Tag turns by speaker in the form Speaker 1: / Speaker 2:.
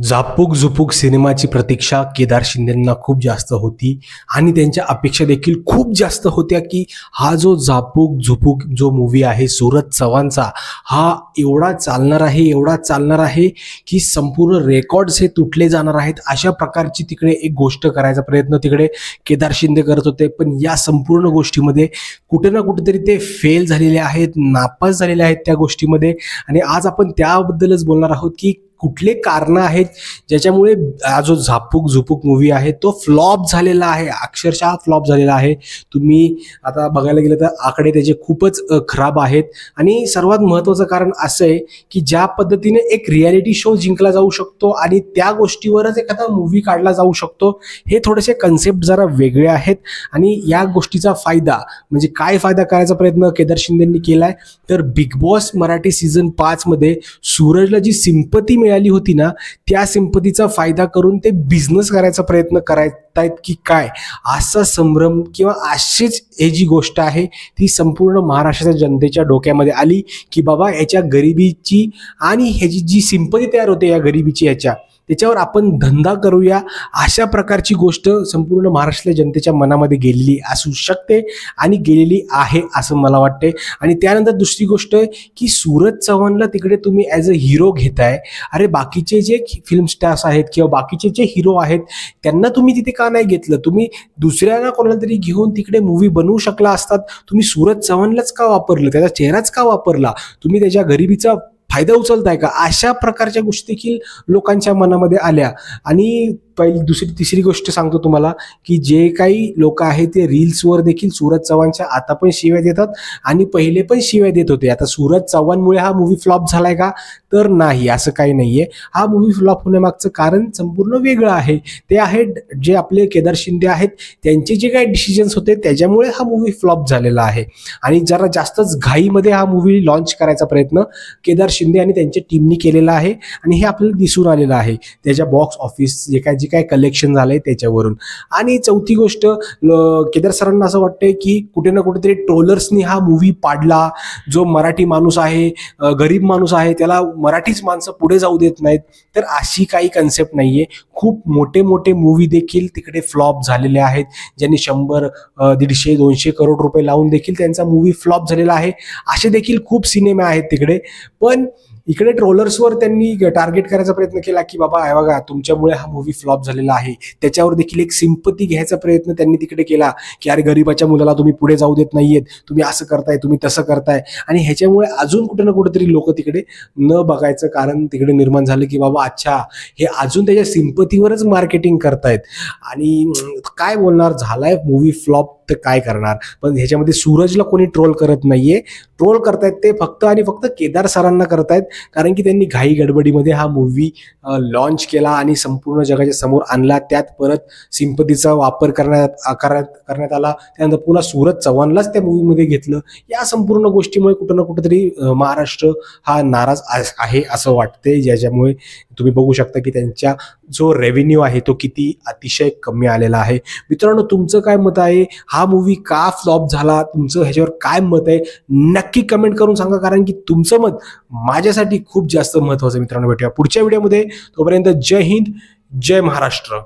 Speaker 1: झापक झुपूक सिनेमाची प्रतीक्षा केदार शिंदेंना खूप जास्त होती आणि त्यांच्या अपेक्षा देखील खूप जास्त होत्या की हा जो झापक झुपूक जो मूवी आहे सूरज चव्हाणचा हा एवढा चालणार आहे की संपूर्ण रेकॉर्ड्स हे तुटले जाणार आहेत अशा प्रकारची तिकडे एक गोष्ट करायचा प्रयत्न तिकडे केदार शिंदे करत होते। पण या संपूर्ण गोष्टीमध्ये कुठे ना कुठेतरी ते फेल झालेले आहेत, नापास झालेले आहेत त्या गोष्टीमध्ये। आणि आज आपण त्याबद्दलच बोलणार आहोत की कुठले कारण आहेत ज्याच्यामुळे हा जो झापक झुपूक मूवी आहे तो फ्लॉप झालेला आहे, अक्षरशः फ्लॉप झालेला आहे। तुम्ही आता बघायला गेलं तर आकडे त्याचे खूपच खराब आहेत। आणि सर्वात महत्त्वाचं कारण असं आहे की ज्या पद्धतीने एक रियालिटी शो जिंकला जाऊ शकतो आणि त्या गोष्टीवरच एखादा मूवी काढला जाऊ शकतो, हे थोडेसे कन्सेप्ट जरा वेगळे आहेत। आणि या गोष्टीचा फायदा म्हणजे काय फायदा करायचा प्रयत्न केदार शिंदेंनी केलाय तर बिग बॉस मराठी सीझन 5 मध्ये सूरजला जी सिंपती मिळाली होती ना, त्या सिंपतीचा फायदा करून ते बिझनेस करायचा प्रयत्न करतायत की काय, असा संभ्रम किंवा अशीच ही जी गोष्ट आहे ती संपूर्ण महाराष्ट्राच्या जनतेच्या डोक्यामध्ये आली की बाबा याच्या गरिबीची आणि ह्याची जी सिंपती तयार होते या गरिबीची त्याच्यावर आपण धंदा करूया, अशा प्रकारची गोष्ट संपूर्ण महाराष्ट्रातल्या जनतेच्या मनामध्ये गेलेली असू शकते आणि गेलेली आहे असं मला वाटते। आणि त्यानंतर दुसरी गोष्ट की सूरज चव्हाणला तिकडे तुम्ही ॲज अ हिरो घेताय, अरे बाकीचे जे फिल्म स्टार्स आहेत किंवा बाकीचे जे हिरो आहेत त्यांना तुम्ही तिथे का नाही घेतलं? तुम्ही दुसऱ्याला कोणाला तरी घेऊन तिकडे मूवी बनवू शकला असतात। तुम्ही सूरज चव्हाणलाच का वापरलं? त्याचा चेहराच का वापरला? तुम्ही त्याच्या गरिबीचा फायदा उचलताय का? अशा प्रकारच्या गोष्टी देखील लोकांच्या मनामध्ये आल्या। आणि पहिली दुसरी तिसरी गोष्ट सांगतो तुम्हाला की जे काही लोक आहेत ते रील्सवर देखील सूरज चव्हाणच्या आता पण शिव्या देतात आणि पहिले पण शिव्या देत होते। आता सूरज चव्हाणमुळे हा मूवी फ्लॉप झालाय का तर नाही, असं काही नाहीये। हा मूवी फ्लॉप होण्यामागचं कारण संपूर्ण वेगळं आहे। ते आहे जे आपले केदार शिंदे आहेत त्यांचे जे काही डिसिजन्स होते त्याच्यामुळे हा मूवी फ्लॉप झालेला आहे। आणि जरा जास्तच घाईमध्ये हा मूवी लॉन्च करायचा प्रयत्न केदार शिंदे आणि त्यांच्या टीमनी केलेला आहे आणि हे आपल्याला दिसून आलेलं आहे त्याच्या बॉक्स ऑफिस जे काय कलेक्शन झालंय त्याच्यावरून। आणि चौथी गोष्ट, केदार सरांना असं वाटतंय की कुठे ना कुठेतरी ट्रोलर्सनी हा मूवी पाडला। जो मराठी माणूस आहे, गरीब माणूस आहे, त्याला मराठीच माणसं पुढे जाऊ देत नाहीत, तर अशी काही कन्सेप्ट नाहीये। खूप मोठे मोठे मूवी देखील तिकडे फ्लॉप झालेले आहेत, ज्यांनी 100, 150, 200 करोड रुपये लावून देखील त्यांचा मूवी फ्लॉप झालेला आहे। असे देखील खूप सिनेमे आहेत तिकडे। पण इकडे ट्रोलर्सवर त्यांनी टार्गेट करायचा प्रयत्न केला की बाबा हे बघा तुमच्यामुळे हा मूवी फ्लॉप झालेला आहे, त्याच्यावर देखील एक सिंपती घ्यायचा प्रयत्न त्यांनी तिकडे केला की अरे गरीबाच्या मुलाला तुम्ही पुढे जाऊ देत नाहीयेत, तुम्ही असं करताय, तुम्ही तसं करताय। आणि ह्याच्यामुळे अजून कुठे ना कुठेतरी लोक तिकडे न बघायचं कारण तिकडे निर्माण झालं की बाबा अच्छा हे अजून त्याच्या सिंपतीवरच मार्केटिंग करतायत। आणि काय बोलणार, झालाय मूवी फ्लॉप तर काय करणार। पण ह्याच्यामध्ये सूरजला कोणी ट्रोल करत नाहीये, ट्रोल करतायत ते फक्त आणि फक्त केदार सरांना करतायत कारण की त्यांनी घाई गडबडीमध्ये हा मूवी लॉन्च केला आणि संपूर्ण जगाच्या समोर आणला, त्यात परत सिंपतीचा वापर करण्यात आला, त्यानंतर पुन्हा सूरज चव्हाणलाच त्या मूवीमध्ये घेतलं। या संपूर्ण गोष्टीमुळे कुठं ना कुठेतरी महाराष्ट्र हा नाराज आहे असं वाटते, ज्याच्यामुळे तुम्ही बघू शकता की त्यांच्या जो रेव्हेन्यू आहे तो किती अतिशय कमी आलेला आहे। मित्रांनो, तुमचं काय मत आहे? हा मूवी का फ्लॉप झाला? तुमचं ह्याच्यावर काय मत आहे नक्की कमेंट करून सांगा, कारण की तुमचं मत माझ्यासाठी खूप जास्त महत्त्वाचं आहे। मित्रांनो, भेटूया पुढच्या व्हिडिओमध्ये, तोपर्यंत जय हिंद, जय महाराष्ट्र।